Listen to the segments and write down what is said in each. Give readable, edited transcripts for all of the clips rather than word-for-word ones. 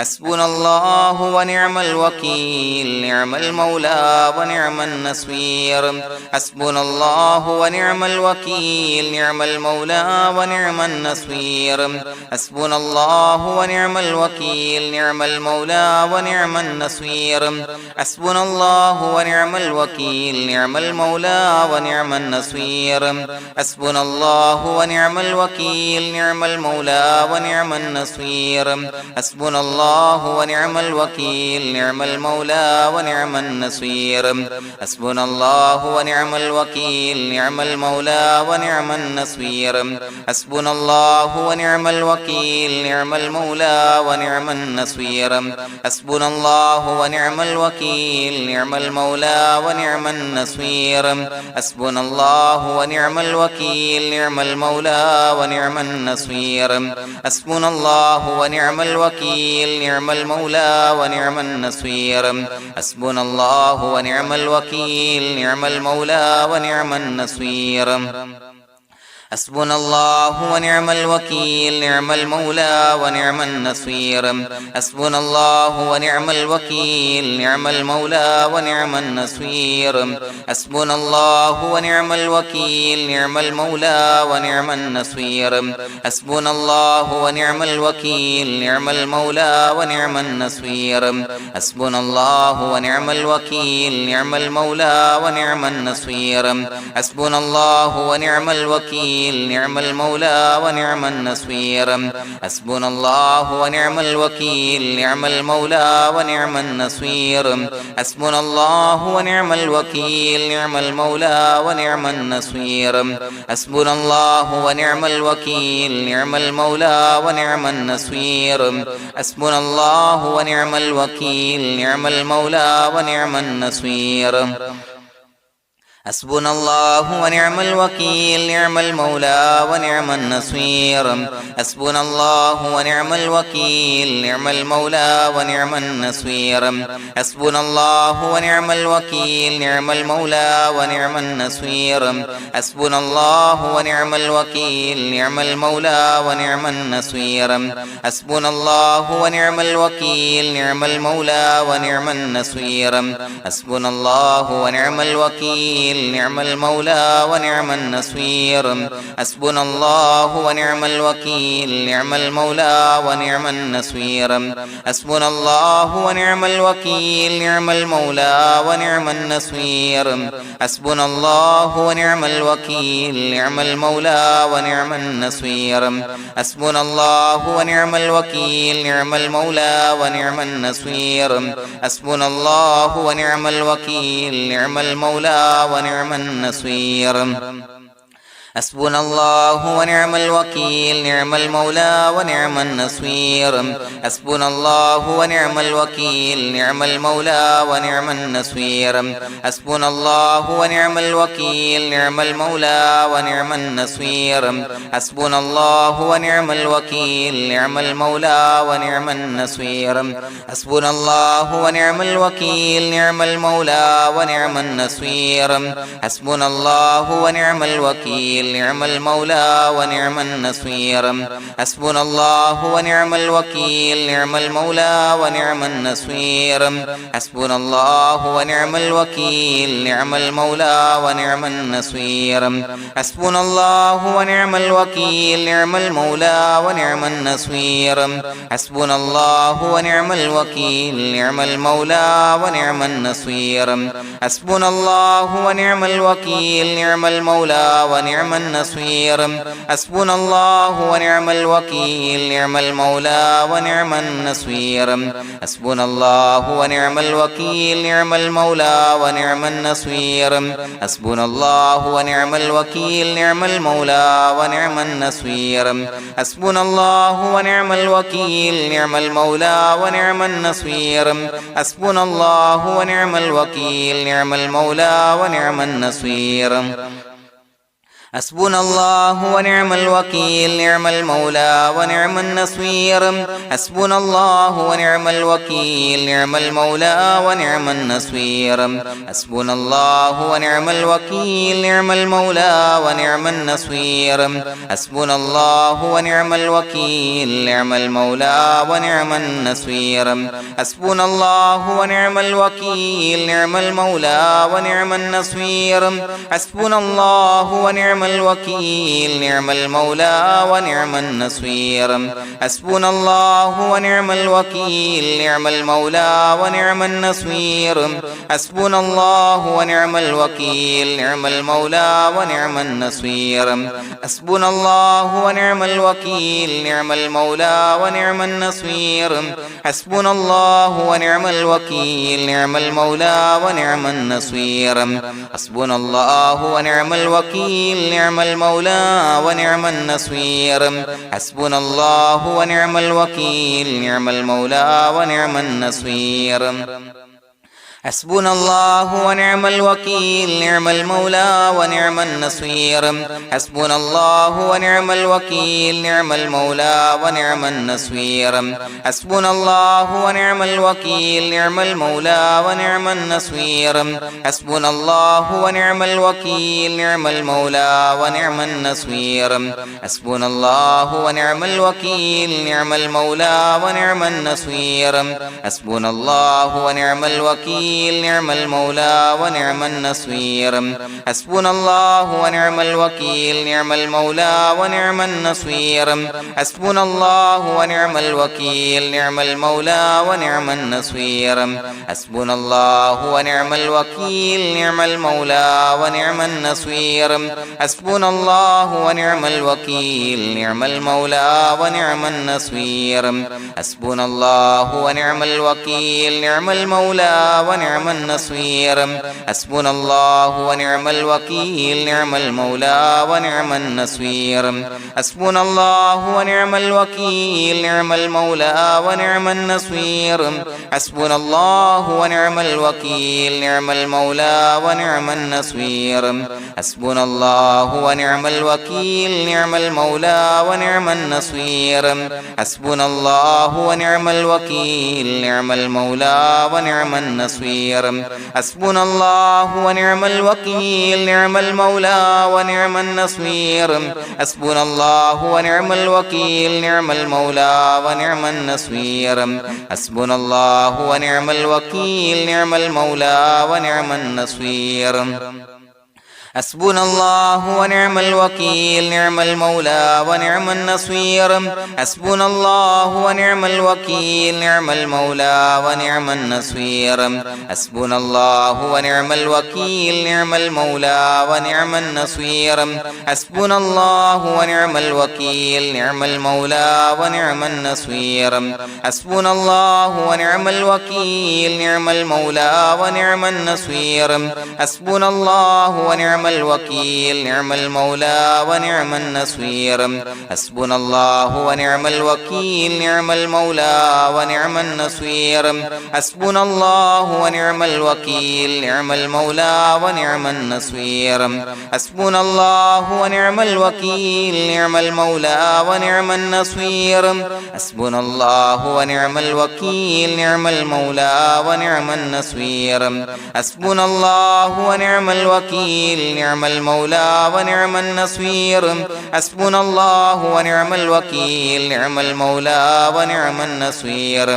حسبنا الله ونعم الوكيل نعم المولى ونعم النصير حسبنا الله ونعم الوكيل نعم المولى ونعم النصير حسبنا الله ونعم الوكيل نعم المولى ونعم النصير حسبنا الله ونعم الوكيل نعم المولى ونعم النصير حسبنا الله ونعم الوكيل نعم المولى ونعم النصير حسبنا الله ونعم الوكيل نعم المولى ونعم النصير حسبنا الله ونعم الوكيل نعم المولى ونعم النصير حسبنا الله ونعم الوكيل نعم المولى ونعم النصير حسبنا الله ونعم الوكيل نعم المولى ونعم النصير حسبنا الله ونعم الوكيل نعم المولى ونعم النصير حسبنا الله ونعم الوكيل نعم المولى ونعم النصير حسبنا الله ونعم الوكيل نعم المولى ونعم النصير حسبنا الله ونعم الوكيل نعم المولى ونعم النصير حسبنا الله ونعم الوكيل نعم المولى ونعم النصير حسبنا الله ونعم الوكيل نعم المولى ونعم النصير حسبنا الله ونعم الوكيل نعم المولى ونعم النصير حسبنا الله ونعم الوكيل نعم المولى ونعم النصير حسبنا الله ونعم الوكيل نعم المولى ونعم النصير حسبنا الله ونعم الوكيل نعم المولى ونعم النصير حسبنا الله ونعم الوكيل نعم المولى ونعم النصير حسبنا الله ونعم الوكيل نعم المولى ونعم النصير حسبنا الله ونعم الوكيل نعم المولى ونعم النصير حسبنا الله ونعم الوكيل نعم المولى ونعم النصير حسبنا الله ونعم الوكيل نعم المولى ونعم النصير حسبنا الله ونعم الوكيل نعم المولى ونعم النصير حسبنا الله ونعم الوكيل نعم المولى ونعم النصير حسبنا الله ونعم الوكيل نعم المولى ونعم النصير حسبنا الله ونعم الوكيل نعم المولى ونعم النصير حسبنا الله ونعم الوكيل نعم المولى ونعم النصير حسبنا الله ونعم الوكيل نعم المولى ونعم النصير حسبنا الله ونعم الوكيل نعم المولى ونعم النصير حسبنا الله ونعم الوكيل نعم المولى ونعم النصير حسبنا الله ونعم الوكيل نعم المولى ونعم النصير حسبنا الله ونعم الوكيل نعم المولى ونعم النصير حسبنا الله ونعم الوكيل نعم المولى ونعم النصير حسبنا الله ونعم الوكيل نعم المولى ونعم النصير حسبنا الله ونعم الوكيل نعم المولى ونعم النصير حسبنا الله ونعم الوكيل نعم المولى ونعم النصير حسبنا الله ونعم الوكيل نعم المولى ونعم النصير حسبنا الله ونعم الوكيل نعم المولى ونعم النصير حسبنا الله ونعم الوكيل نعم المولى ونعم النصير حسبنا الله ونعم الوكيل نعم المولى ونعم النصير حسبنا الله ونعم الوكيل نعم المولى ونعم النصير حسبنا الله ونعم الوكيل نعم المولى ونعم النصير حسبنا الله ونعم الوكيل نعم المولى ونعم النصير حسبنا الله ونعم الوكيل نعم المولى ونعم النصير حسبنا الله ونعم الوكيل نعم المولى ونعم النصير حسبنا الله ونعم الوكيل نعم المولى ونعم النصير حسبنا الله ونعم الوكيل نعم المولى ونعم النصير حسبنا الله ونعم الوكيل نعم المولى ونعم النصير حسبنا الله ونعم الوكيل نعم المولى ونعم النصير حسبنا الله ونعم الوكيل نعم المولى ونعم النصير حسبنا الله ونعم الوكيل نعم المولى ونعم النصير حسبنا الله ونعم الوكيل نعم المولى ونعم النصير حسبنا الله ونعم الوكيل نعم المولى ونعم النصير حسبنا الله ونعم الوكيل نعم المولى ونعم النصير حسبنا الله ونعم الوكيل نعم المولى ونعم النصير حسبنا الله ونعم الوكيل نعم المولى ونعم النصير حسبنا الله ونعم الوكيل نعم المولى ونعم النصير حسبنا الله ونعم الوكيل نعم المولى ونعم النصير حسبنا الله ونعم الوكيل نعم المولى ونعم النصير حسبنا الله ونعم الوكيل نعم المولى ونعم النصير حسبنا الله ونعم الوكيل نعم المولى ونعم النصير حسبنا الله ونعم الوكيل نعم المولى ونعم النصير حسبنا الله ونعم الوكيل نعم المولى ونعم النصير حسبنا الله ونعم الوكيل نعم المولى ونعم النصير حسبنا الله ونعم الوكيل نعم المولى ونعم النصير حسبنا الله ونعم الوكيل نعم المولى ونعم النصير حسبنا الله ونعم الوكيل نعم المولى ونعم النصير حسبنا الله ونعم الوكيل نعم المولى ونعم النصير حسبنا الله ونعم الوكيل نعم المولى ونعم النصير حسبنا الله ونعم الوكيل نعم المولى ونعم النصير حسبنا الله ونعم الوكيل نعم المولى ونعم النصير حسبنا الله ونعم الوكيل نعم المولى ونعم النصير حسبنا الله ونعم الوكيل نعم المولى ونعم النصير حسبنا الله ونعم الوكيل نعم المولى ونعم النصير حسبنا الله ونعم الوكيل نعم المولى ونعم النصير حسبنا الله ونعم الوكيل نعم المولى ونعم النصير حسبنا الله ونعم الوكيل نعم المولى ونعم النصير حسبنا الله ونعم الوكيل نعم المولى ونعم النصير حسبنا الله ونعم الوكيل نعم المولى ونعم النصير حسبنا الله ونعم الوكيل نعم المولى ونعم النصير حسبنا الله ونعم الوكيل نعم المولى ونعم النصير حسبنا الله ونعم الوكيل نعم المولى ونعم النصير حسبنا الله ونعم الوكيل نعم المولى ونعم النصير حسبنا الله ونعم الوكيل نعم المولى ونعم النصير حسبنا الله ونعم الوكيل نعم المولى ونعم النصير حسبنا الله ونعم الوكيل نعم المولى ونعم النصير حسبنا الله ونعم الوكيل نعم المولى ونعم النصير حسبنا الله ونعم الوكيل نعم المولى ونعم النصير حسبنا الله ونعم الوكيل نعم المولى ونعم النصير حسبنا الله ونعم الوكيل نعم المولى ونعم النصير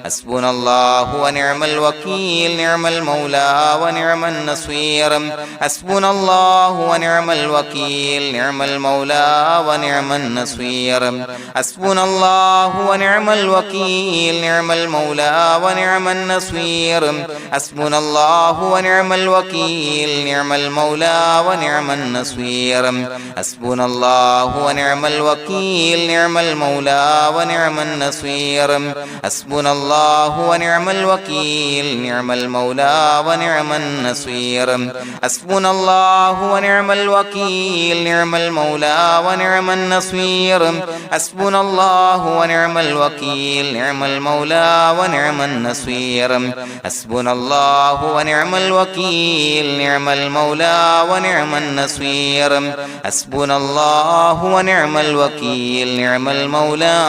حسبنا الله ونعم الوكيل نعم المولى ونعم النصير حسبنا الله ونعم الوكيل نعم المولى ونعم النصير حسبنا الله ونعم الوكيل نعم المولى ونعم النصير حسبنا الله ونعم الوكيل نعم المولى ونعم النصير حسبنا الله ونعم الوكيل نعم المولى ونعم النصير حسبنا الله ونعم الوكيل نعم المولى ونعم النصير حسبنا الله ونعم الوكيل نعم المولى ونعم النصير حسبنا الله ونعم الوكيل نعم المولى ونعم النصير حسبنا الله ونعم الوكيل نعم المولى ونعم النصير حسبنا الله ونعم الوكيل نعم المولى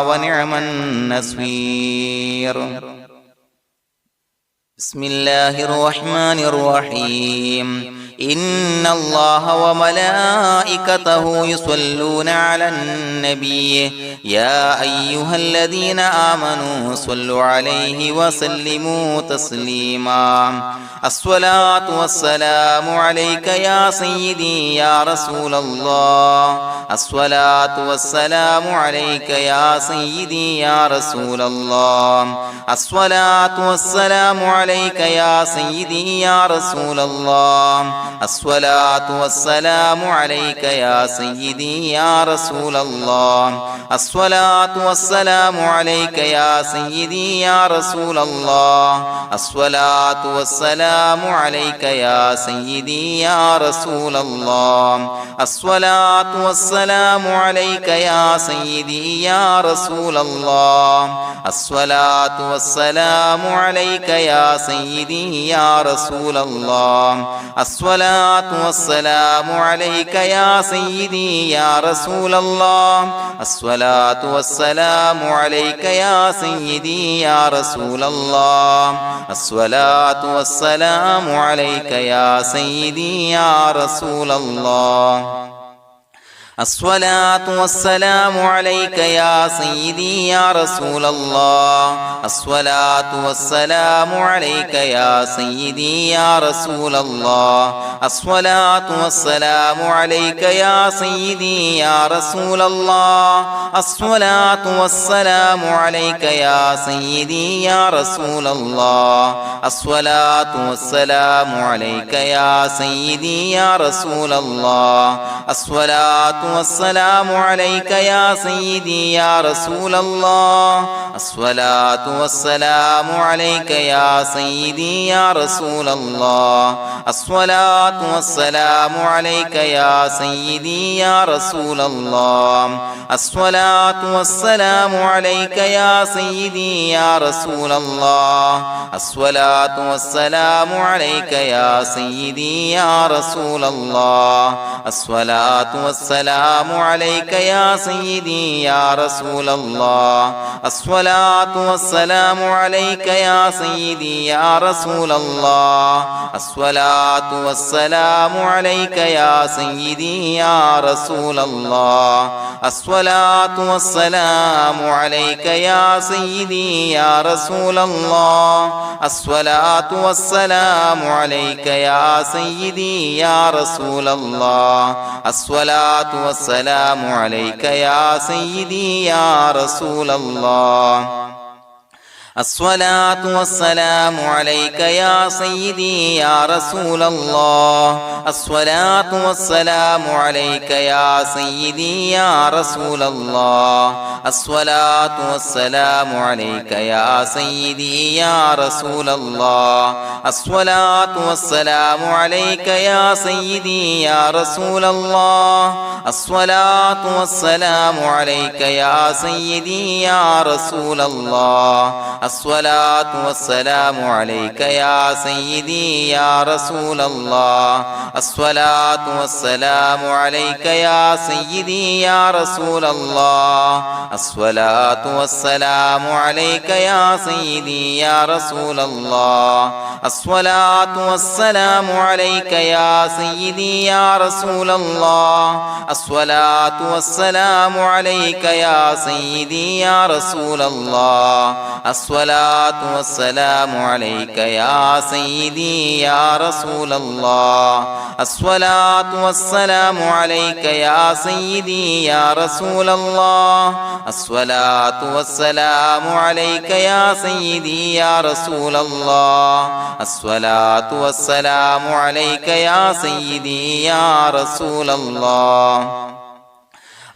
ونعم النصير بسم الله الرحمن الرحيم إن الله وملائكته يصلون على النبي يا أيها الذين آمنوا صلوا عليه وسلموا تسليما الصلاة والسلام عليك يا سيدي يا رسول الله الصلاة والسلام عليك يا سيدي يا رسول الله الصلاة والسلام عليك يا سيدي يا رسول الله الصلاة والسلام عليك يا سيدي يا رسول الله الصلاة والسلام عليك يا سيدي يا رسول الله الصلاة والسلام عليك يا سيدي يا رسول الله الصلاة والسلام عليك يا سيدي يا رسول الله الصلاة والسلام عليك يا سيدي يا رسول الله الصلاة والسلام عليك يا سيدي يا رسول الله الصلاة والسلام عليك يا سيدي يا رسول الله الصلاة والسلام عليك يا سيدي يا رسول الله الصلاة والسلام عليك يا سيدي يا رسول الله الصلاة والسلام عليك يا سيدي يا رسول الله الصلاة والسلام عليك يا سيدي يا رسول الله الصلاة والسلام عليك يا سيدي يا رسول الله الصلاة والسلام عليك يا سيدي يا رسول الله الصلاة والسلام عليك يا سيدي يا رسول الله الصلاة والسلام عليك يا سيدي يا رسول الله الصلاة والسلام عليك يا سيدي يا رسول الله الصلاة والسلام عليك يا سيدي يا رسول الله الصلاة والسلام عليك يا سيدي يا رسول الله الصلاة والسلام عليك يا سيدي يا رسول الله الصلاة والسلام عليك يا سيدي يا رسول الله الصلاة والسلام عليك يا سيدي يا رسول الله الصلاة والسلام عليك يا سيدي يا رسول الله الصلاة والسلام عليك يا سيدي يا رسول الله الصلاة والسلام عليك يا سيدي يا رسول الله الصلاة والسلام عليك يا سيدي يا رسول الله الصلاة والسلام عليك يا سيدي يا رسول الله الصلاة والسلام عليك يا سيدي يا رسول الله الصلاة والسلام عليك يا سيدي يا رسول الله الصلاة والسلام عليك يا سيدي يا رسول الله الصلاة والسلام عليك يا سيدي يا رسول الله الصلاة والسلام عليك يا سيدي يا رسول الله الصلاة والسلام عليك يا سيدي يا رسول الله الصلاة والسلام عليك يا سيدي يا رسول الله الصلاة والسلام عليك يا سيدي يا رسول الله الصلاة والسلام عليك يا سيدي يا رسول الله الصلاة والسلام عليك يا سيدي يا رسول الله الصلاة والسلام عليك يا سيدي يا رسول الله الصلاة والسلام عليك يا سيدي يا رسول الله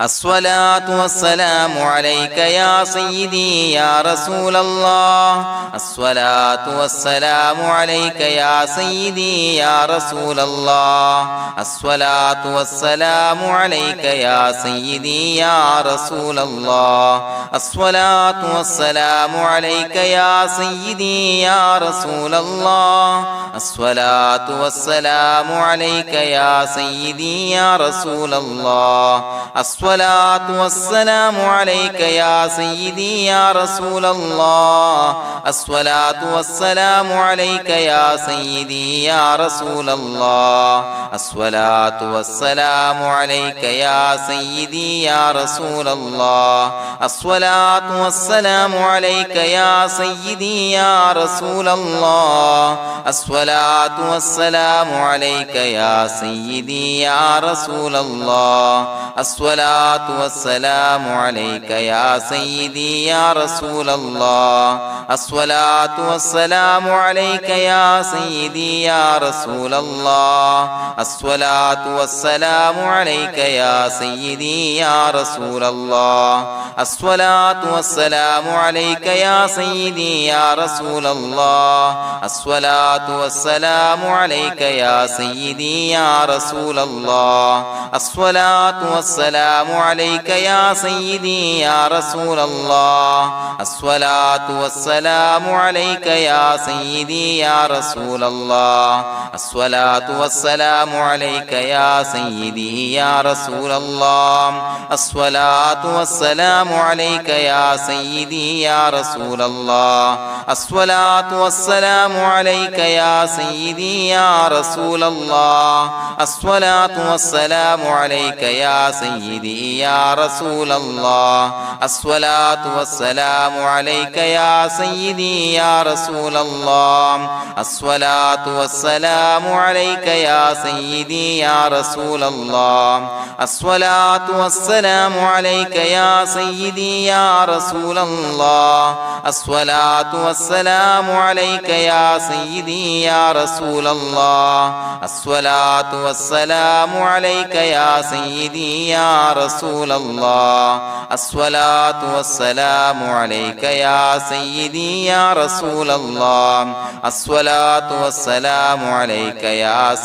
الصلاة والسلام عليك يا سيدي يا رسول الله الصلاة والسلام عليك يا سيدي يا رسول الله الصلاة والسلام عليك يا سيدي يا رسول الله الصلاة والسلام عليك يا سيدي يا رسول الله الصلاة والسلام عليك يا سيدي يا رسول الله الصلاة والسلام عليك يا سيدي يا رسول الله الصلاة والسلام عليك يا سيدي يا رسول الله الصلاة والسلام عليك يا سيدي يا رسول الله الصلاة والسلام عليك يا سيدي يا رسول الله الصلاة والسلام عليك يا سيدي يا رسول الله الصلاة والسلام عليك يا سيدي يا رسول الله الصلاة والسلام عليك يا سيدي يا رسول الله الصلاة والسلام عليك يا سيدي يا رسول الله الصلاة والسلام عليك يا سيدي يا رسول الله الصلاة والسلام عليك يا سيدي يا رسول الله الصلاة والسلام عليك يا سيدي يا رسول الله الصلاة والسلام عليك يا سيدي يا رسول الله الصلاة والسلام عليك يا سيدي يا رسول الله الصلاة والسلام عليك يا سيدي يا رسول الله الصلاة والسلام عليك يا سيدي يا رسول الله الصلاة والسلام عليك يا سيدي يا رسول الله الصلاة والسلام عليك يا سيدي يا رسول الله الصلاة والسلام عليك يا سيدي يا رسول الله الصلاة والسلام عليك يا سيدي يا رسول الله الصلاة والسلام عليك يا سيدي يا رسول الله الصلاة والسلام عليك يا سيدي يا رسول الله الصلاة والسلام عليك يا سيدي يا رسول الله الصلاة والسلام عليك يا سيدي يا رسول الله الصلاة والسلام عليك يا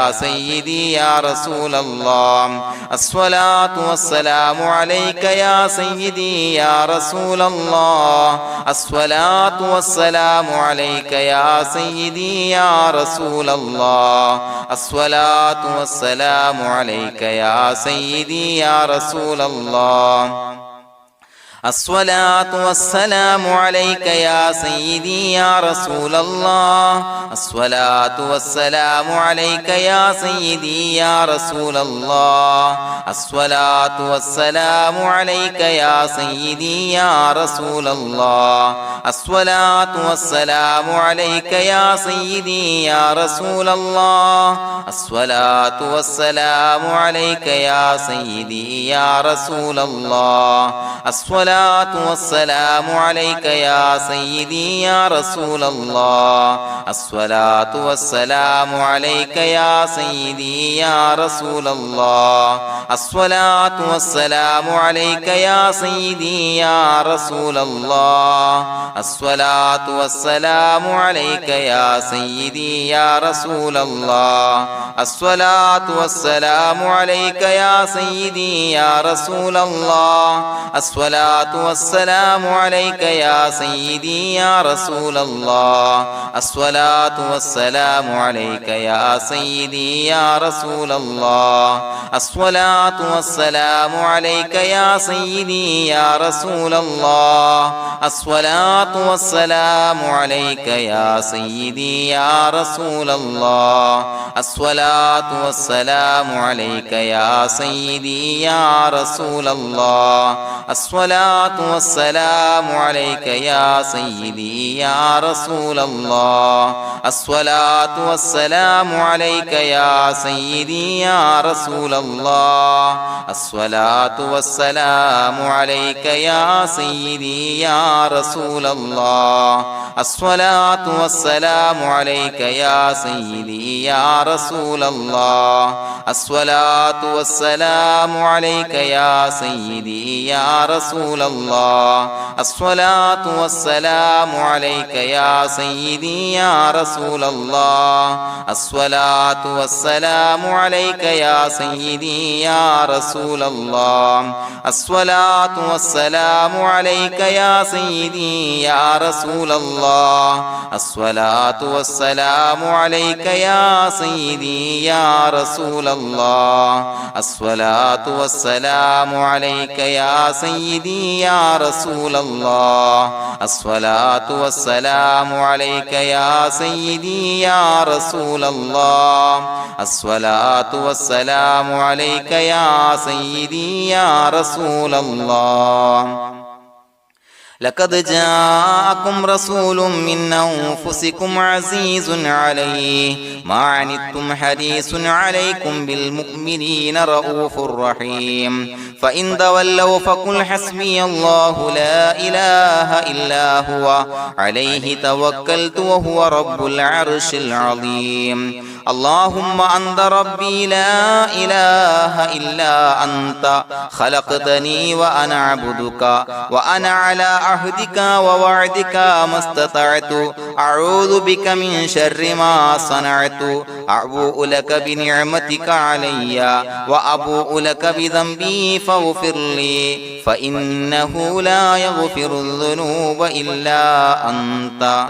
سيدي يا رسول الله الصلاة والسلام عليك يا سيدي يا رسول الله الصلاة والسلام عليك يا سيدي يا رسول الله الصلاة والسلام عليك يا سيدي يا رسول الله الصلاة والسلام عليك يا سيدي يا رسول الله الصلاة والسلام عليك يا سيدي يا رسول الله الصلاة والسلام عليك يا سيدي يا رسول الله الصلاة والسلام عليك يا سيدي يا رسول الله الصلاة والسلام عليك يا سيدي يا رسول الله الصلاة والسلام عليك يا سيدي يا رسول الله الصلاة والسلام عليك يا سيدي يا رسول الله الصلاة والسلام عليك يا سيدي يا رسول الله الصلاة والسلام عليك يا سيدي يا رسول الله الصلاة والسلام عليك يا سيدي يا رسول الله الصلاة والسلام عليك يا سيدي يا رسول الله الصلاة والسلام عليك يا سيدي يا رسول الله الصلاة والسلام عليك يا سيدي يا رسول الله الصلاة والسلام عليك يا سيدي يا رسول الله الصلاة والسلام عليك يا سيدي يا رسول الله الصلاة الصلاة والسلام عليك يا سيدي يا رسول الله الصلاة والسلام عليك يا سيدي يا رسول الله الصلاة والسلام عليك يا سيدي يا رسول الله الصلاة والسلام عليك يا سيدي يا رسول الله الصلاة والسلام عليك يا سيدي يا رسول الله الصلاة والسلام عليك يا سيدي يا رسول الله الصلاة والسلام عليك يا سيدي يا رسول الله الصلاة والسلام عليك يا سيدي يا رسول الله الصلاة والسلام عليك يا سيدي يا رسول الله الصلاة والسلام عليك يا سيدي يا رسول الله الصلاة والسلام عليك يا سيدي يا رسول الله الصلاة والسلام عليك يا سيدي يا رسول الله لقد جاءكم رسول من أنفسكم عزيز عليه ما عنتم حريص عليكم بالمؤمنين رؤوف رحيم فإن تولوا فقل حسبي الله لا إله إلا هو عليه توكلت وهو رب العرش العظيم اللهم أنت ربي لا إله إلا أنت خلقتني وأنا عبدك وأنا على عهدك ووعدك ما استطعت أعوذ بك من شر ما صنعت أبوء لك بنعمتك علي وأبوء لك بذنبي فاغفر لي فإنه لا يغفر الذنوب إلا أنت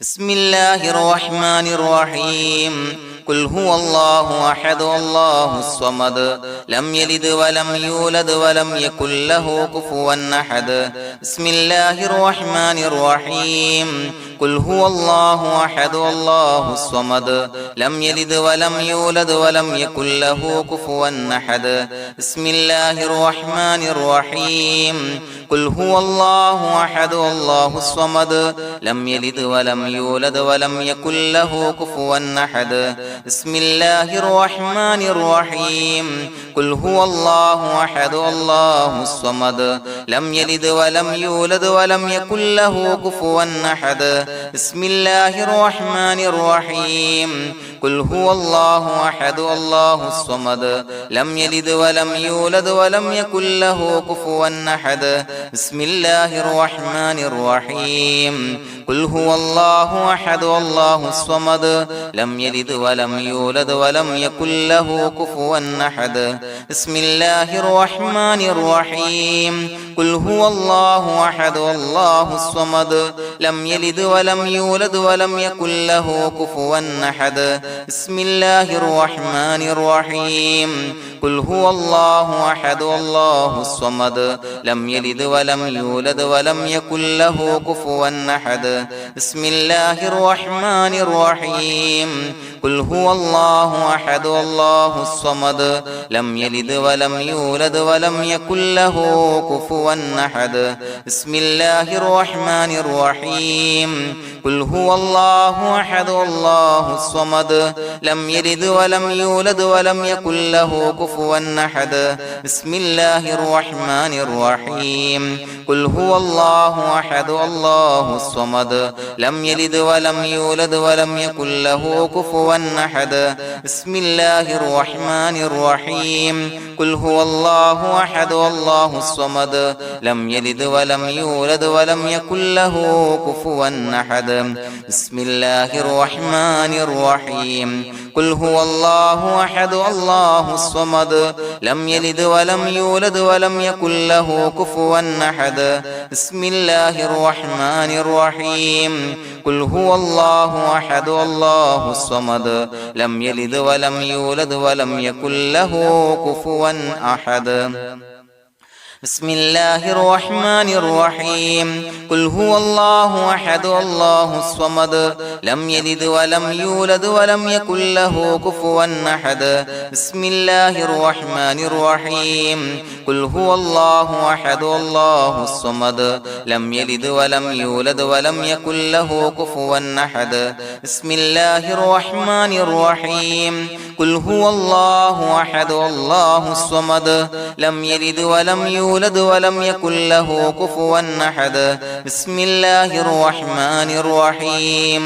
بسم الله الرحمن الرحيم قل هو الله أحد الله الصمد لم يلد ولم يولد ولم يكن له كفوا أحد بسم الله الرحمن الرحيم قل هو الله أحد الله الصمد لم يلد ولم يولد ولم يكن له كفوا أحد بسم الله الرحمن الرحيم قل هو الله أحد الله الصمد لم يلد ولم يولد ولم يكن له كفوا أحد بسم الله الرحمن الرحيم قل هو الله أحد الله الصمد لم يلد ولم يولد ولم يكن له كفوا أحد بسم الله الرحمن الرحيم قل هو الله أحد الله الصمد لم يلد ولم يولد ولم يكن له كفوا أحد بسم الله الرحمن الرحيم قل هو الله أحد الله الصمد لم يلد ولم يولد ولم يكن له كفوا أحد بسم الله الرحمن الرحيم قل هو الله أحد الله الصمد لم يلد ولم يولد ولم يكن له كفوا أحد بسم الله الرحمن الرحيم قل هو الله أحد الله الصمد لم يلد ولم يولد ولم يكن له كفوا أحد بسم الله الرحمن الرحيم قل هو الله أحد الله الصمد لم يلد ولم يولد ولم يكن له كفوا أحد بسم الله الرحمن الرحيم قل هو الله أحد الله الصمد لم يلد ولم يولد ولم يكن له كفوا أحد بسم الله الرحمن الرحيم قل هو الله أحد الله الصمد لم يلد ولم يولد ولم يكن له كفوا أحد بسم الله الرحمن الرحيم قل هو الله أحد الله الصمد لم يلد ولم يولد ولم يكن له كفوا أحد بسم الله الرحمن الرحيم قل هو الله أحد الله الصمد لم يلد ولم يولد ولم يكن له كفوا أحد بسم الله الرحمن الرحيم قل هو الله أحد الله الصمد لم يلد ولم يولد ولم يكن له كفوا أحد بسم الله الرحمن الرحيم قل هو الله أحد الله الصمد لم يلد ولم يولد ولم يكن له كفوا أحد بسم الله الرحمن الرحيم قل هو الله أحد الله الصمد لم يلد ولم يولد ولم يكن له كفوا أحد بسم الله الرحمن الرحيم قل هو الله أحد الله الصمد لم يلد ولم يولد ولم يكن له كفوا أحد بسم الله الرحمن الرحيم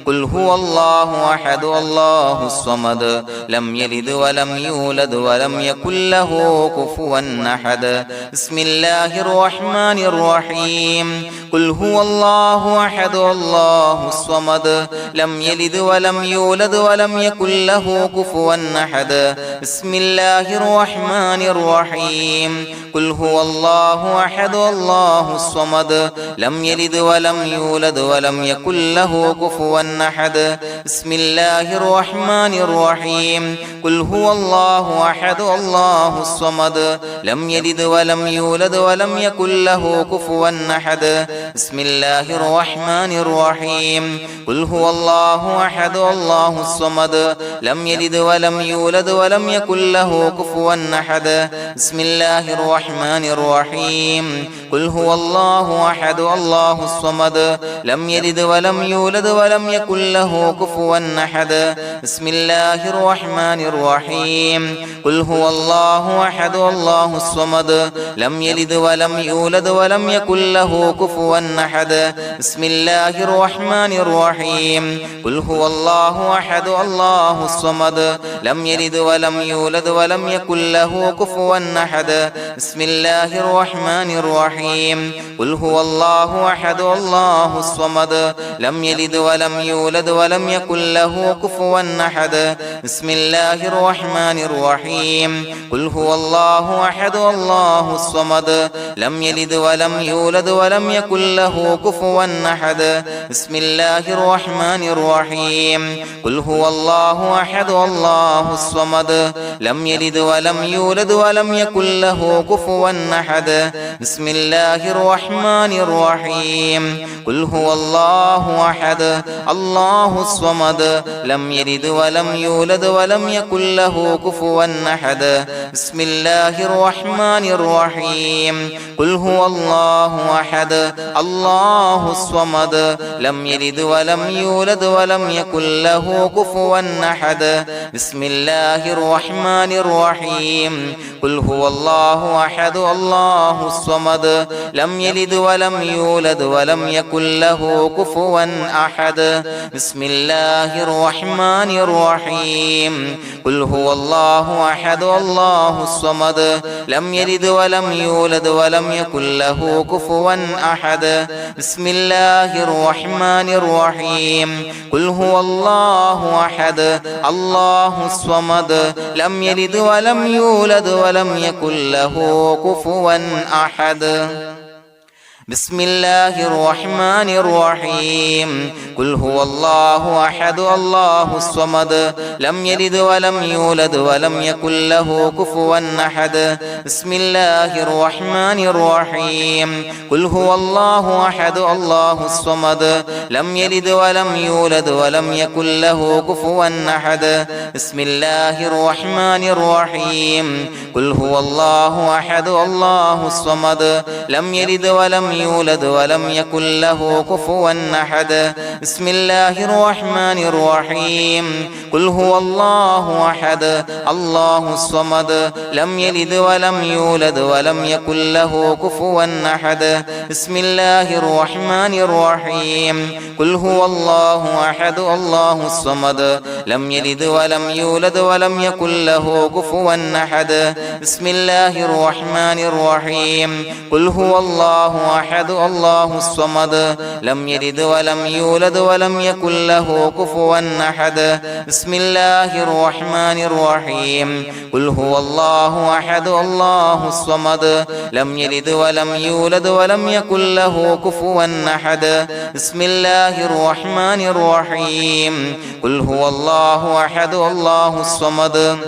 قل هو الله أحد الله الصمد لم يلد ولم يولد ولم يكن له كفوا أحد بسم الله الرحمن الرحيم قل هو الله أحد الله الصمد لم يلد ولم يولد ولم يكن له كفوا أحد بسم الله الرحمن الرحيم قل هو الله أحد الله الصمد لم يلد ولم يولد ولم يكن له كفوا أحد بسم الله الرحمن الرحيم قل هو الله أحد الله الصمد لم يلد ولم يولد ولم يكن له كفوا أحد بسم الله الرحمن الرحيم قل هو الله أحد الله الصمد لم يلد ولم يولد ولم يكن له كفوا أحد بسم الله الرحمن الرحيم قل هو الله أحد الله الصمد لم يلد ولم يولد ولم يكن له كفوا أحد بسم الله الرحمن الرحيم قل هو الله أحد الله الصمد لم يلد ولم يولد ولم يكن له كفوا أحد بسم الله الرحمن الرحيم قل هو الله أحد الله الصمد لم يلد ولم يولد ولم يكن له كفوا أحد بسم الله الرحمن الرحيم قل هو الله أحد الله الصمد لم يلد ولم يولد ولم يكن له كفوا أحد بسم الله الرحمن الرحيم قل هو الله أحد الله الصمد لم يلد ولم يولد ولم يكن له كفوا أحد بسم الله الرحمن الرحيم قل هو الله أحد الله الصمد لم يلد ولم يولد ولم يكن له كفوا أحد بسم الله الرحمن الرحيم قل هو الله أحد الله الصمد لم يلد ولم يولد ولم يكن له كفوا أحد بسم الله الرحمن الرحيم قل هو الله أحد الله الصمد لم يلد ولم يولد ولم يكن له كفوا أحد بسم الله الرحمن الرحيم قل هو الله أحد الله الصمد لم يلد ولم يولد ولم يكن له كفوا أحد بسم الله الرحمن الرحيم قل هو الله أحد الله الصمد لم يلد ولم يولد ولم يكن له كفوا أحد بسم الله الرحمن الرحيم قل هو الله أحد الله الصمد لم يلد ولم يولد ولم يكن له كفوا أحد بسم الله الرحمن الرحيم قل هو الله أحد الله الصمد لم يلد ولم يولد ولم يكن له كفوا أحد بسم الله الرحمن الرحيم قل هو الله أحد الله الصمد لم يلد ولم يولد ولم يكن له كفوا أحد بسم الله الرحمن الرحيم قل هو الله أحد الله الصمد لم يلد ولم يولد ولم يكن له كفوا أحد بسم الله الرحمن الرحيم قل هو الله أحد الله الصمد لم يلد ولم يولد ولم يكن له كفوا أحد بسم الله الرحمن الرحيم قل هو الله أحد الله الصمد لم يلد ولم يولد ولم يكن له كفوا أحد بسم الله الرحمن الرحيم قل هو الله أحد الله الصمد لم يلد ولم يولد ولم يكن له كفوا أحد بسم الله الرحمن الرحيم قل هو الله أحد الله الصمد لم يلد ولم يولد ولم يكن له كفوا أحد بسم الله الرحمن الرحيم قل هو الله أحد الله الصمد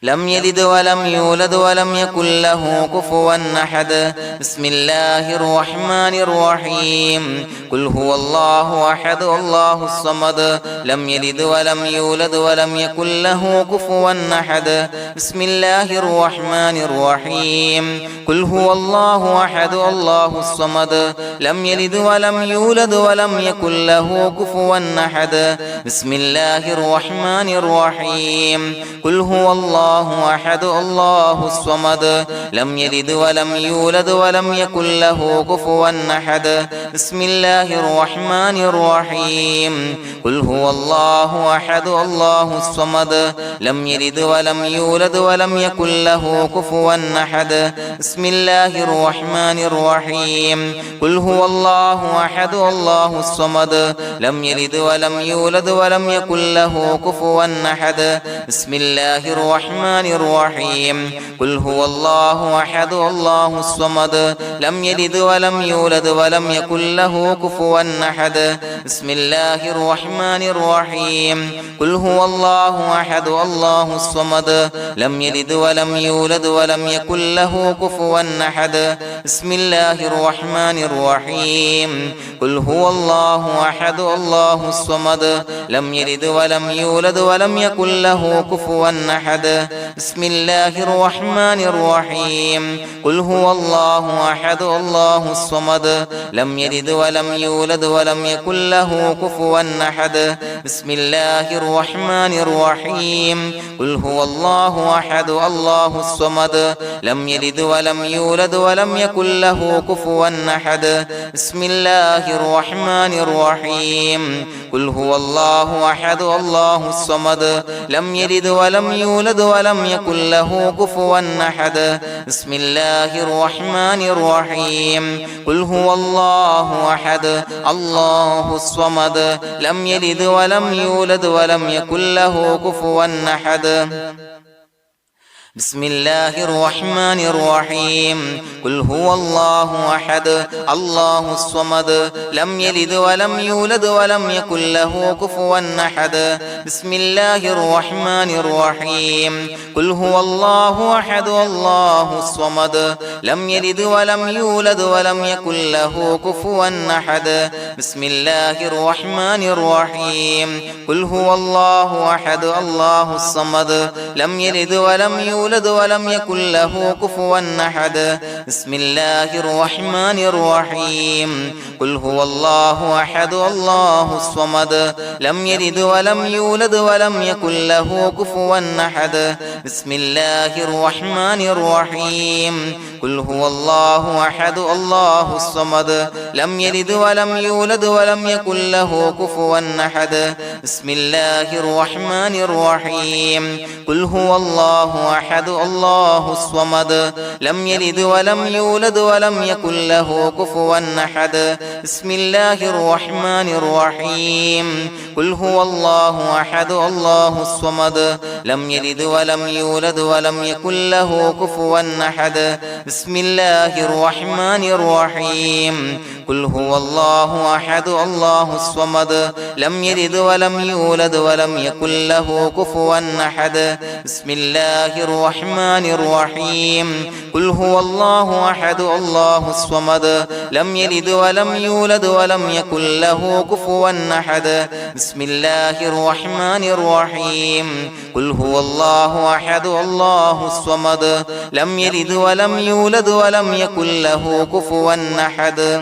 لم يلد ولم يولد ولم يكن له كفوا أحد بسم الله الرحمن الرحيم قل هو الله أحد الله الصمد لم يلد ولم يولد ولم يكن له كفوا أحد بسم الله الرحمن الرحيم قل هو الله أحد الله الصمد لم يلد ولم يولد ولم يكن له كفوا أحد بسم الله الرحمن الرحيم قل هو الله أحد الله الصمد لم يلد ولم يولد ولم يكن له كفوا أحد بسم الله الرحمن الرحيم قل هو الله أحد الله الصمد لم يلد ولم يولد ولم يكن له كفوا أحد بسم الله الرحمن الرحيم قل هو الله أحد الله الصمد لم يلد ولم يولد ولم يكن له كفوا أحد بسم الله الرحمن الرحيم قل هو الله أحد الله الصمد لم يلد ولم يولد ولم يكن له كفوا أحد بسم الله الرحمن الرحيم قل هو الله أحد الله الصمد لم يلد ولم يولد ولم يكن له كفوا أحد بسم الله الرحمن الرحيم قل هو الله أحد الله الصمد لم يلد ولم يولد ولم يكن له كفوا أحد بسم الله الرحمن الرحيم قل هو الله أحد الله الصمد لم يلد ولم يولد ولم يكن له كفوا أحد بسم الله الرحمن الرحيم قل هو الله أحد الله الصمد لم يلد ولم يولد ولم يكن له كفوا أحد بسم الله الرحمن الرحيم قل هو الله أحد الله الصمد لم يلد ولم يولد ولم يكن له كفوا أحد بسم الله الرحمن الرحيم قل هو الله أحد الله الصمد لم يلد ولم يولد ولم يكن له كفوا أحد بسم الله الرحمن الرحيم قل هو الله أحد الله الصمد لم يلد ولم يولد ولم يكن له كفوا أحد بسم الله الرحمن الرحيم قل هو الله أحد الله الصمد لم يلد ولم يولد ولم يكن له كفوا أحد بسم الله الرحمن الرحيم قل هو الله أحد الله الصمد لم يلد ولم يولد ولم يكن له كفوا أحد بسم الله الرحمن الرحيم قل هو الله أحد الله الصمد لم يلد ولم يولد ولم يكن له كفوا أحد بسم الله الرحمن الرحيم قل هو الله أحد الله الصمد لم يلد ولم يولد ولم يكن له كفوا أحد بسم الله الرحمن الرحيم قل هو الله أحد الله الصمد لم يلد ولم يولد ولم يكن له كفوا أحد بسم الله الرحمن الرحيم قل هو الله أحد الله الصمد لم يلد ولم يولد ولم يكن له كفوا أحد بسم الله الرحمن الرحيم قل هو الله أحد الله الصمد لم يلد ولم يولد ولم يكن له كفوا أحد بسم الله الرحمن الرحيم قل هو الله أحد الله الصمد لم يلد ولم يولد ولم يكن له كفوا أحد بسم الله الرحمن الرحيم قل هو الله أحد الله الصمد لم يلد ولم يولد ولم يكن له كفوا أحد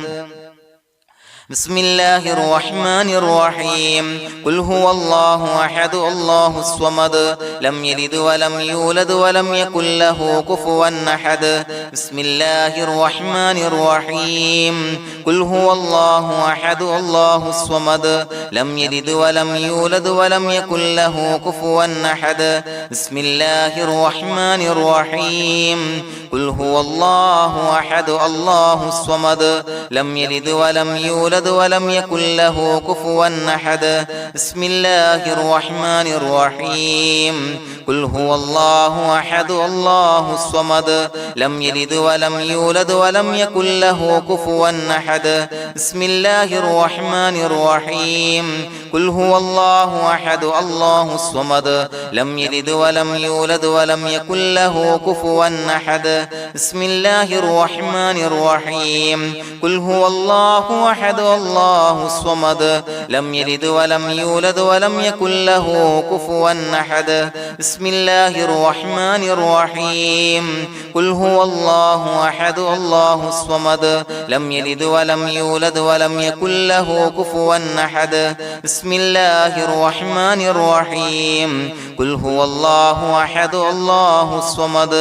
بسم الله الرحمن الرحيم قل هو الله أحد الله الصمد لم يلد ولم يولد ولم يكن له كفوا أحد بسم الله الرحمن الرحيم قل هو الله أحد الله الصمد لم يلد ولم يولد ولم يكن له كفوا أحد بسم الله الرحمن الرحيم قل هو الله أحد الله الصمد لم يلد ولم يولد يولد ولم يكن له كفوا أحد بسم الله الرحمن الرحيم قل هو الله أحد الله الصمد لم يلد ولم يولد ولم يكن له كفوا أحد بسم الله الرحمن الرحيم قل هو الله أحد الله الصمد لم يلد ولم يولد ولم يكن له كفوا أحد بسم الله الرحمن الرحيم قل هو الله أحد الله الصمد لم يلد ولم يولد ولم يكن له كفوا أحد بسم الله الرحمن الرحيم قل هو الله أحد الله الصمد لم يلد ولم يولد ولم يكن له كفوا أحد بسم الله الرحمن الرحيم قل هو الله أحد الله الصمد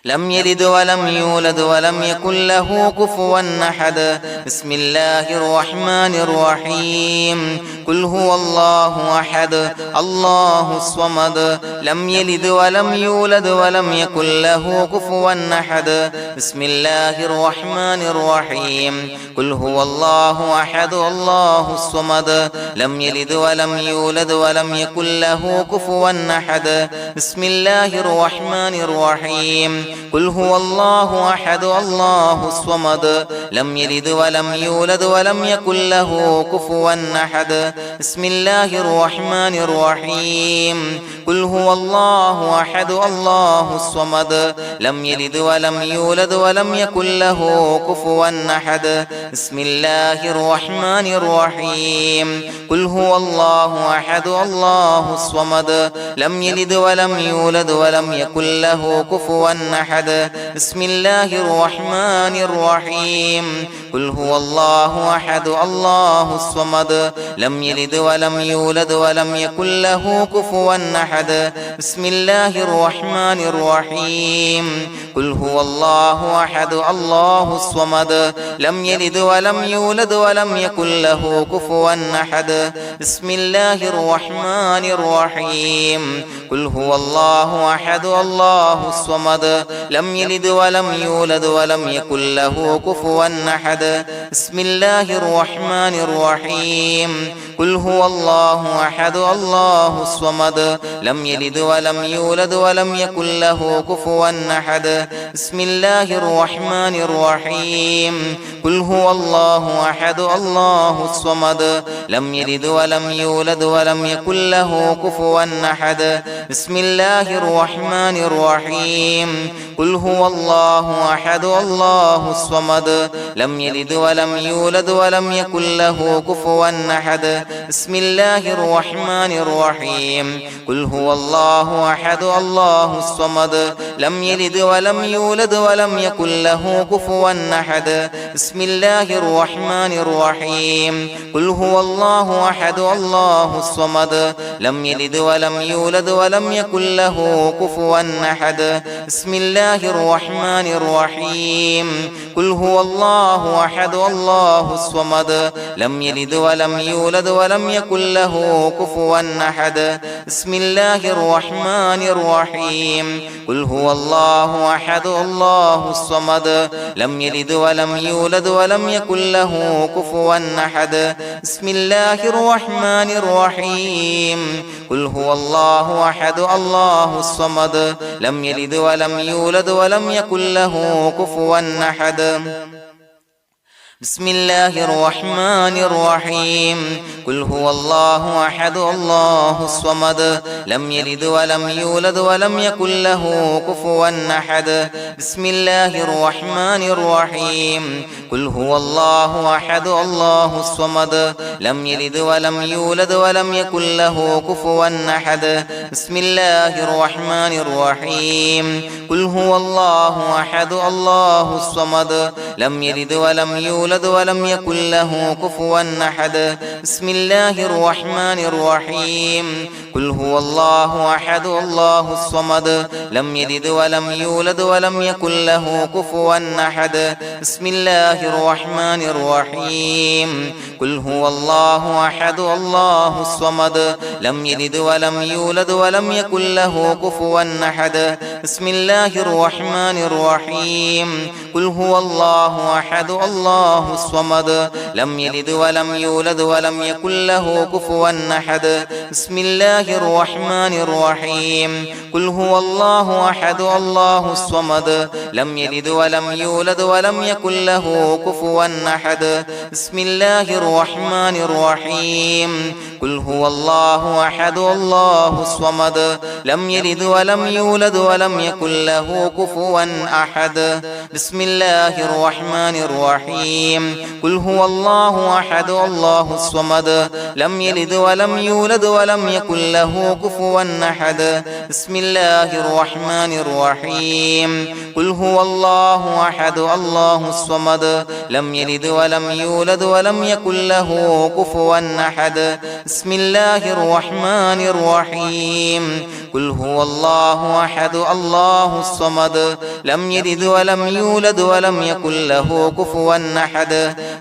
لم يلد ولم يولد ولم يكن له كفوا أحد بسم الله الرحمن الرحيم قل هو الله أحد الله الصمد لم يلد ولم يولد ولم يكن له كفوا أحد بسم الله الرحمن الرحيم قل هو الله أحد الله الصمد لم يلد ولم يولد ولم يكن له كفوا أحد بسم الله الرحمن الرحيم قل هو الله أحد الله الصمد لم يلد ولم يولد ولم يكن له كفوا أحد بسم الله الرحمن الرحيم قل هو الله أحد الله الصمد لم يلد ولم يولد ولم يكن له كفوا أحد بسم الله الرحمن الرحيم قل هو الله أحد الله الصمد لم يلد ولم يولد ولم يكن له كفوا أحد بسم الله الرحمن الرحيم قل هو الله أحد الله الصمد لم يلد ولم يولد ولم يكن له كفوا أحد بسم الله الرحمن الرحيم قل هو الله أحد الله الصمد لم يلد ولم يولد ولم يكن له كفوا أحد بسم الله الرحمن الرحيم قل هو الله أحد الله الصمد لم يلد ولم يولد ولم يكن له كفوا أحد بسم الله الرحمن الرحيم قل هو الله أحد الله الصمد لم يلد ولم يولد ولم يكن له كفوا أحد بسم الله الرحمن الرحيم قل هو الله أحد الله الصمد لم يلد ولم يولد ولم يكن له كفوا أحد بسم الله الرحمن الرحيم قل هو الله أحد الله الصمد لم يلد ولم يولد ولم يكن له كفوا أحد بسم الله الرحمن الرحيم قل هو الله أحد الله الصمد لم يلد ولم يولد ولم يكن له كفوا أحد بسم الله الرحمن الرحيم قل هو الله أحد الله الصمد لم يلد ولم يولد ولم يكن له كفوا أحد بسم الله الرحمن الرحيم قل هو الله أحد الله الصمد لم يلد ولم يولد ولم يكن له كفوا أحد بسم الله الرحمن الرحيم قل هو الله أحد الله الصمد لم يلد ولم يولد ولم يكن له كفوا أحد بسم الله الرحمن الرحيم قل هو الله أحد الله الصمد لم يلد ولم يولد ولم يكن له كفوا أحد بسم الله الرحمن الرحيم قل هو الله أحد الله الصمد لم يلد ولم يولد ولم يكن له كفوا أحد بسم الله الرحمن الرحيم قل هو الله أحد الله الصمد لم يلد ولم يولد ولم يكن له كفوا أحد بسم الله الرحمن الرحيم قل هو الله أحد الله الصمد لم يلد ولم يولد ولم يكن له كفوا أحد بسم الله الرحمن الرحيم قل هو الله أحد الله الصمد لم يلد ولم يولد ولم يكن له كفوا أحد بسم الله الرحمن الرحيم قل هو الله أحد الله الصمد لم يلد ولم يولد ولم يكن له كفوا أحد بسم الله الرحمن الرحيم قل هو الله الله أحد الله الصمد لم يلد ولم يولد ولم يكن له كفوا أحد بسم الله الرحمن الرحيم قل هو الله أحد الله الصمد لم يلد ولم يولد ولم يكن له كفوا أحد بسم الله الرحمن الرحيم قل هو الله أحد الله الصمد لم يلد ولم يولد ولم يكن له كفوا أحد بسم الله الرحمن الرحيم قل هو الله أحد الله الصمد لم يلد ولم يولد ولم يكن له كفوا أحد بسم الله الرحمن الرحيم قل هو الله أحد الله الصمد لم يلد ولم يولد ولم يكن له كفوا أحد بسم الله الرحمن الرحيم قل هو الله أحد الله الصمد لم يلد ولم يولد ولم يكن له كفوا أحد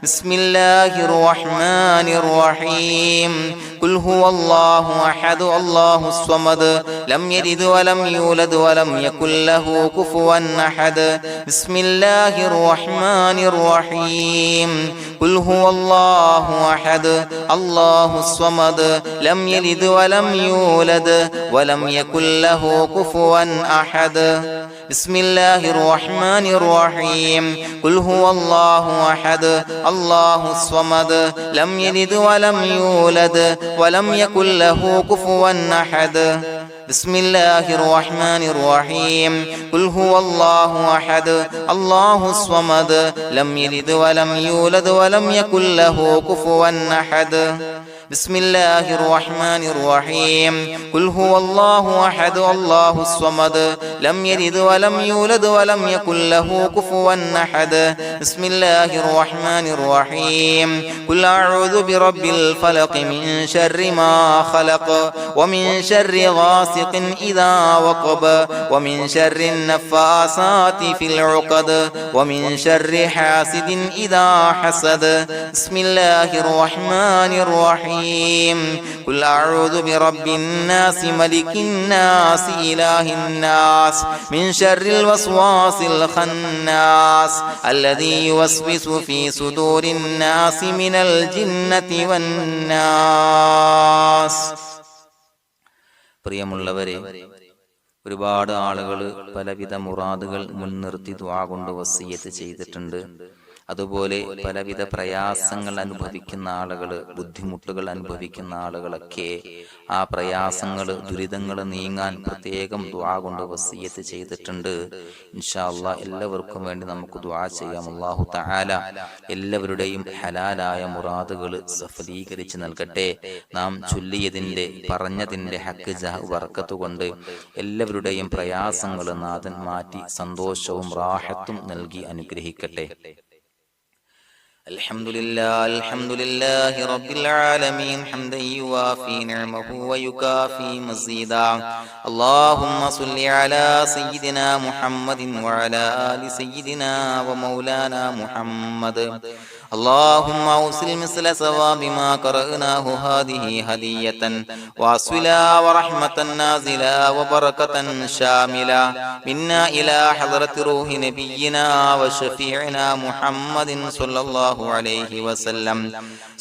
بسم الله الرحمن الرحيم قل هو الله أحد الله الصمد لم يلد ولم يولد ولم يكن له كفوا أحد بسم الله الرحمن الرحيم قل هو الله أحد الله الصمد لم يلد ولم يولد ولم يكن له كفوا أحد بسم الله الرحمن الرحيم قل هو الله أحد الله الصمد لم يلد ولم يولد ولم يكن له كفوا أحد بسم الله الرحمن الرحيم قل هو الله أحد الله الصمد لم يلد ولم يولد ولم يكن له كفوا أحد بسم الله الرحمن الرحيم قل هو الله أحد الله الصمد لم يلد ولم يولد ولم يكن له كفوا أحد بسم الله الرحمن الرحيم قل أعوذ برب الفلق من شر ما خلق ومن شر غاسق إذا وقب ومن شر النفاثات في العقد ومن شر حاسد إذا حسد بسم الله الرحمن الرحيم قل أعوذ برب الناس ملك الناس إله الناس من شر الوسواس الخناس الذي يوسوس في صدور الناس من الجنة والناس. പ്രിയമുള്ളവരെ, ഒരുപാട് ആളുകൾ പലവിധ മുറാദുകൾ മുൻനിർത്തി ദുആ കൊണ്ട് വസിയ്യത്ത് ചെയ്തിട്ടുണ്ട്. അതുപോലെ പലവിധ പ്രയാസങ്ങൾ അനുഭവിക്കുന്ന ആളുകൾ, ബുദ്ധിമുട്ടുകൾ അനുഭവിക്കുന്ന ആളുകളൊക്കെ ആ പ്രയാസങ്ങൾ, ദുരിതങ്ങൾ നീങ്ങാൻ പ്രത്യേകം ദുആ കൊണ്ട് വസിയ്യത്ത് ചെയ്തിട്ടുണ്ട്. ഇൻഷാ അല്ലാഹ് എല്ലാവർക്കും വേണ്ടി നമുക്ക് ദുആ ചെയ്യാം. അല്ലാഹു തആല എല്ലാവരുടെയും ഹലാലായ മുറാദുകൾ സഫലീകരിച്ച് നൽകട്ടെ. നാം ചൊല്ലിയതിന്റെ, പറഞ്ഞതിന്റെ ഹക്ക് ജാഹ് ബർക്കത്ത് കൊണ്ട് എല്ലാവരുടെയും പ്രയാസങ്ങൾ നാഥൻ മാറ്റി സന്തോഷവും റാഹത്തും നൽകി അനുഗ്രഹിക്കട്ടെ. الحمد لله رب العالمين حمدا يوافي نعمه ويكافي مزيدا. اللهم صل على سيدنا محمد وعلى آل سيدنا ومولانا محمد. اللهم أوصل مثل ثواب ما قرأناه هذه هدية واصلا ورحمة نازلا وبركة شاملة منا إلى حضرة روح نبينا وشفيعنا محمد صلى الله عليه وسلم،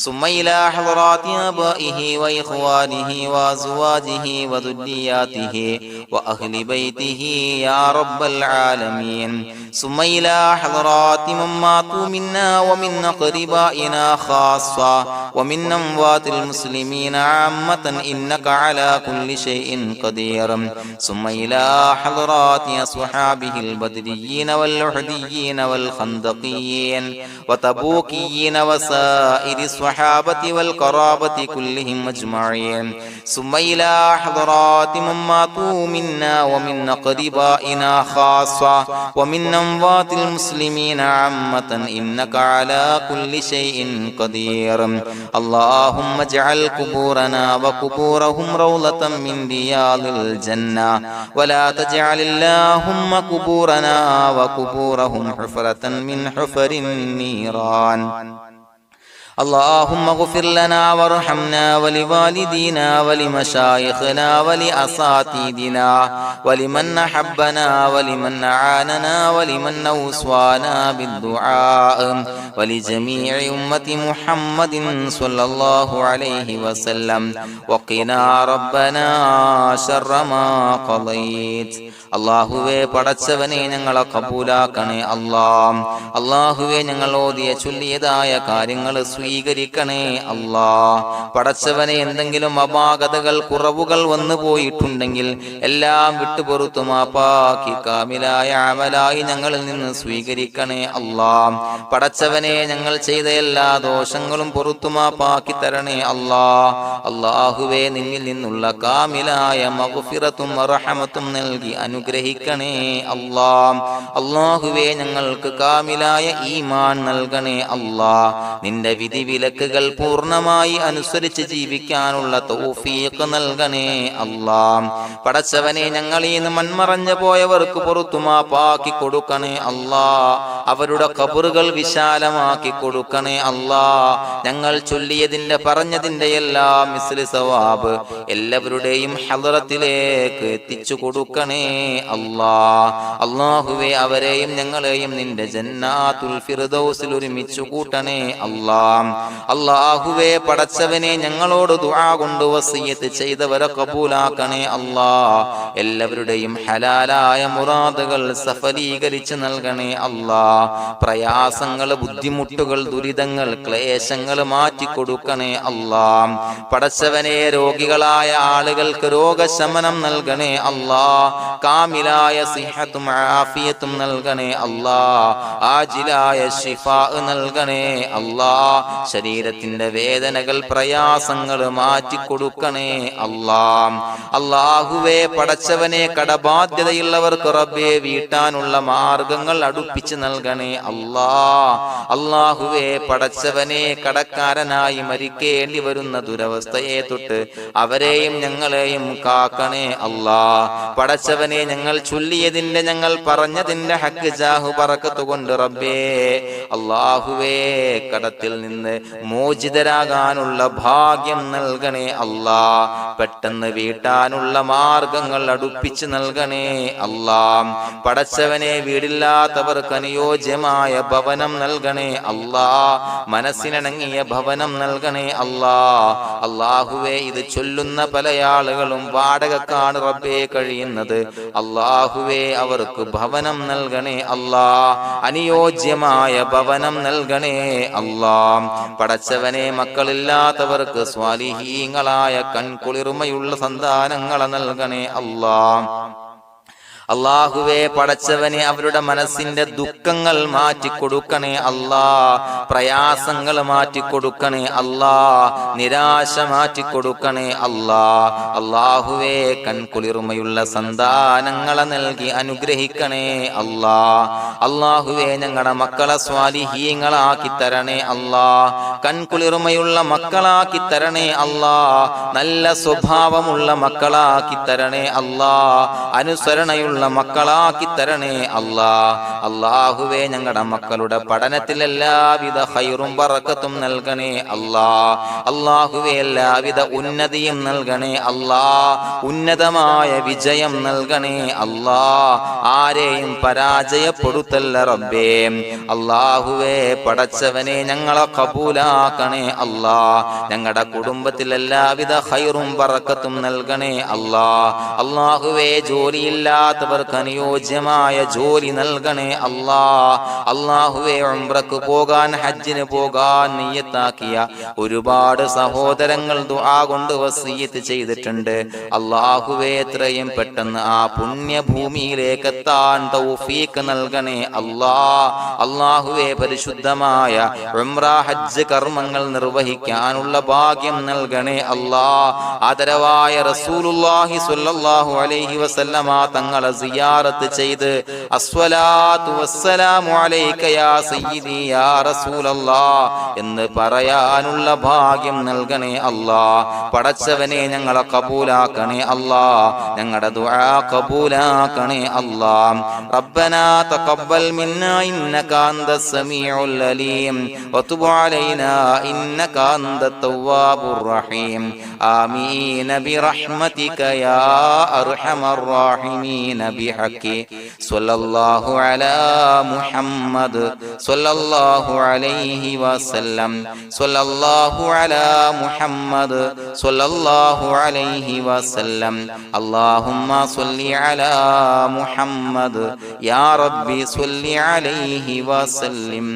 ثم إلى حضرات آبائه وإخوانه وأزواجه وذرياته وأهل بيته يا رب العالمين، ثم إلى حضرات من ماتوا منا ومن أقربائنا خاصة ومن أموات المسلمين عامة إنك على كل شيء قدير، ثم إلى حضرات أصحابه البدريين والأحديين والخندقيين وتبوكيين وسائر الصحابة والقرابة كلهم أجمعين، ثم إلى حضرات من ماتوا منا ومن أقربائنا خاصة ومن أموات المسلمين عامة إنك على كل شيء قدير. اللهم اجعل قبورنا وقبورهم روضة من رياض الجنة، ولا تجعل اللهم قبورنا وقبورهم حفرة من حفر النيران. اللهم اغفر لنا وارحمنا ولوالدينا ولمشايخنا ولأساتذتنا ولمن أحبنا ولمن أعاننا ولمن أوصانا بالدعاء ولجميع أمة محمد صلى الله عليه وسلم وقنا ربنا شر ما قضيت. അള്ളാഹുവേ പടച്ചവനെ ഞങ്ങളെ കബൂലാക്കണേ അല്ലാഹ്. അള്ളാഹുവേ ഞങ്ങൾ ഓതിയ ചൊല്ലിയതായ കാര്യങ്ങൾ സ്വീകരിക്കണേ അല്ലാഹ്. പടച്ചവനെ എന്തെങ്കിലും അപാകതകൾ കുറവുകൾ വന്നു പോയിട്ടുണ്ടെങ്കിൽ എല്ലാം വിട്ടുപൊറുത്തു മാപ്പാക്കി കാമിലായ അമലായി ഞങ്ങളിൽ നിന്ന് സ്വീകരിക്കണേ അല്ലാഹ്. പടച്ചവനെ ഞങ്ങൾ ചെയ്ത എല്ലാ ദോഷങ്ങളും പൊറുത്തു മാപ്പാക്കി തരണേ അല്ലാഹ്. അള്ളാഹുവേ നിന്നിൽ നിന്നുള്ള കാമിലായ മഗ്ഫിറത്തും റഹമത്തും നൽകി അനുഗ്രഹിക്കണേ അല്ലാഹ്. അല്ലാഹുവേ ഞങ്ങൾക്ക് കാമിലായ ഈമാൻ നൽകണേ അല്ലാഹ്. നിന്റെ വിധി വിലക്കുകൾ പൂർണ്ണമായി അനുസരിച്ച് ജീവിക്കാനുള്ള തൗഫീഖ് നൽകണേ അല്ലാഹ്. പടച്ചവനെ ഞങ്ങളിൽ നിന്ന് മൺമറഞ്ഞു പോയവർക്ക് പുറത്തു മാപ്പാക്കി കൊടുക്കണേ അല്ലാഹ്. അവരുടെ ഖബറുകൾ വിശാലമാക്കി കൊടുക്കണേ അല്ലാഹ്. ഞങ്ങൾ ചൊല്ലിയതിന്റെ പറഞ്ഞതിന്റെ എല്ലാം മിസ്ലി സവാബ് എല്ലാവരുടെയും ഹളറത്തിലേക്ക് എത്തിച്ചു കൊടുക്കണേ അല്ലാഹ്. അല്ലാഹുവേ അവരെയും ഞങ്ങളെയും നിന്റെ ജന്നാത്തുൽ ഫിർദൗസിൽ ഒരുമിച്ചു കൂട്ടണേ അല്ലാഹ്. അല്ലാഹുവേ പടച്ചവനെ ഞങ്ങളോട് ദുആ കൊണ്ട് വസിയത്ത് ചെയ്തവരെ കബൂലാക്കണേ അല്ലാഹ്. എല്ലാവരുടെയും ഹലാലായ മുറാദുകൾ സഫലീകരിച്ച് നൽകണേ അല്ലാഹ്. പ്രയാസങ്ങൾ, ബുദ്ധിമുട്ടുകൾ, ദുരിതങ്ങൾ, ക്ലേശങ്ങൾ മാറ്റിക്കൊടുക്കണേ അല്ലാഹ്. പടച്ചവനെ രോഗികളായ ആളുകൾക്ക് രോഗശമനം നൽകണേ അല്ലാഹ്. കാമിലായ സിഹത്തും ആഫിയത്തും നൽകണേ അല്ലാഹ്. ആജിലായ ശിഫാ നൽകണേ അല്ലാഹ്. ശരീരത്തിന്റെ വേദനകൾ, പ്രയാസങ്ങൾ മാറ്റിക്കൊടുക്കണേ അല്ലാഹ്. അല്ലാഹുവേ പടച്ചവനെ കടബാധ്യതയുള്ളവർക്ക് റബ്ബേ വീട്ടാനുള്ള മാർഗങ്ങൾ അടുപ്പിച്ച് നൽകണേ അല്ലാഹ്. അല്ലാഹുവേ പടച്ചവനെ കടക്കാരനായി മരിക്കേണ്ടി വരുന്ന ദുരവസ്ഥയെ തൊട്ട് അവരെയും ഞങ്ങളെയും കാക്കണേ അല്ലാഹ്. പടച്ചവനെ ഞങ്ങൾ ചൊല്ലിയതിന്റെ, ഞങ്ങൾ പറഞ്ഞതിന്റെ ഹക്ക് ജാഹു ബറക്കത്ത് കൊണ്ട് റബ്ബേ അല്ലാഹുവേ കടത്തിൽ നിന്ന് മോചിതരാകാനുള്ള ഭാഗ്യം നൽകണേ അല്ലാഹ്. പെട്ടെന്ന് വീട്ടാനുള്ള മാർഗങ്ങൾ അടുപ്പിച്ച് നൽകണേ അല്ലാഹ്. പടച്ചവനെ വീടില്ലാത്തവർക്ക് അനുയോജ്യമായ ഭവനം നൽകണേ അല്ലാഹ്. മനസ്സിനിണങ്ങിയ ഭവനം നൽകണേ അല്ലാഹ്. അല്ലാഹുവേ ഇത് ചൊല്ലുന്ന പല ആളുകളും വാടകക്കാണ് റബ്ബേ കഴിയുന്നത്. അല്ലാഹുവേ അവർക്ക് ഭവനം നൽകണേ അല്ലാഹ്. അനുയോജ്യമായ ഭവനം നൽകണേ അല്ലാഹ്. പടച്ചവനെ മക്കളില്ലാത്തവർക്ക് സ്വാലിഹീങ്ങളായ കൺകുളിർമയുള്ള സന്താനങ്ങളെ നൽകണേ അല്ലാഹ്. അല്ലാഹുവേ പടച്ചവനെ അവരുടെ മനസ്സിന്റെ ദുഃഖങ്ങൾ മാറ്റിക്കൊടുക്കണേ അല്ലാഹ്. പ്രയാസങ്ങൾ മാറ്റിക്കൊടുക്കണേ അല്ലാഹ്. നിരാശ മാറ്റിക്കൊടുക്കണേ അല്ലാഹ്. അല്ലാഹുവേ കൺകുളിർമയുള്ള സന്താനങ്ങളെ നൽകി അനുഗ്രഹിക്കണേ അല്ലാഹ്. അല്ലാഹുവേ ഞങ്ങളുടെ മക്കളെ സ്വാലിഹീങ്ങളാക്കി തരണേ അല്ലാഹ്. കൺകുളിർമയുള്ള മക്കളാക്കി തരണേ അല്ലാഹ്. നല്ല സ്വഭാവമുള്ള മക്കളാക്കി തരണേ അല്ലാഹ്. അനുസരണയുള്ള മക്കളാക്കി തരണേ അല്ലാഹ്. അല്ലാഹുവേ ഞങ്ങളുടെ മക്കളുടെ പഠനത്തിൽ എല്ലാവിധ ഖൈറും ബറക്കത്തും നൽകണേ അല്ലാഹ്. അല്ലാഹുവേ എല്ലാവിധ ഉന്നതിയും നൽകണേ അല്ലാഹ്. ഉന്നതമായ വിജയം നൽകണേ അല്ലാഹ്. ആരെയും പരാജയപ്പെടുത്തല്ല റബ്ബേ. അല്ലാഹുവേ പടച്ചവനെ ഞങ്ങളെ കബൂലാക്കണേ അല്ലാഹ്. ഞങ്ങളുടെ കുടുംബത്തിൽ എല്ലാവിധ ഖൈറും ബറക്കത്തും നൽകണേ അല്ലാഹ്. അല്ലാഹുവേ ജോലിയില്ലാത്ത അനുയോജ്യമായ ജോലി നൽകണേ അല്ലാഹ്. അല്ലാഹുവേ ഉംറക്ക് പോകാൻ, ഹജ്ജിന് പോകാൻ നിയ്യത്താക്കിയ ഒരുപാട് സഹോദരങ്ങൾ ദുആ കൊണ്ട് വസിയത്ത് ചെയ്തിട്ടുണ്ട്. അല്ലാഹുവേ എത്രയും പെട്ടെന്ന് ആ പുണ്യഭൂമിയിലേക്ക് എത്താൻ തൗഫീഖ് നൽകണേ അല്ലാഹ്. അല്ലാഹുവേ പരിശുദ്ധമായ ഉംറ ഹജ്ജ് കർമ്മങ്ങൾ നിർവഹിക്കാനുള്ള ഭാഗ്യം നൽകണേ അല്ലാഹ്. ആദരവായ റസൂലുള്ളാഹി സ്വല്ലല്ലാഹു അലൈഹി വസല്ലമ തങ്ങളെ സിയാറത്ത് ചെയ്ത് അസ്സലാത്തു വസ്സലാമു അലൈക യാ സയ്യിദി യാ റസൂലല്ലാഹ് എന്ന് പറയാനുള്ള ഭാഗ്യം നൽകണേ അല്ലാഹ്. പടച്ചവനെ ഞങ്ങളെ കബൂലാക്കണേ അല്ലാഹ്, ഞങ്ങളുടെ ദുആ കബൂലാക്കണേ അല്ലാഹ്. റബ്ബനാ തഖബ്ബൽ മിന്നാ ഇന്നക അന്തസ് സമീഉൽ അലീം വതുബ് അലൈനാ ഇന്നക അന്തത് തവ്വാബുർ റഹീം. ആമീൻ ബിറഹ്മതിക യാ അർഹമർ റഹീമീൻ ബിഹഖി സ്വല്ലല്ലാഹു അലാ മുഹമ്മദ് സ്വല്ലല്ലാഹു അലൈഹി വസല്ലം സ്വല്ലല്ലാഹു അലാ മുഹമ്മദ് സ്വല്ലല്ലാഹു അലൈഹി വസല്ലം. അല്ലാഹുമ്മ സ്വല്ലി അലാ മുഹമ്മദ് യാ റബ്ബി സ്വല്ലി അലൈഹി വസല്ലം.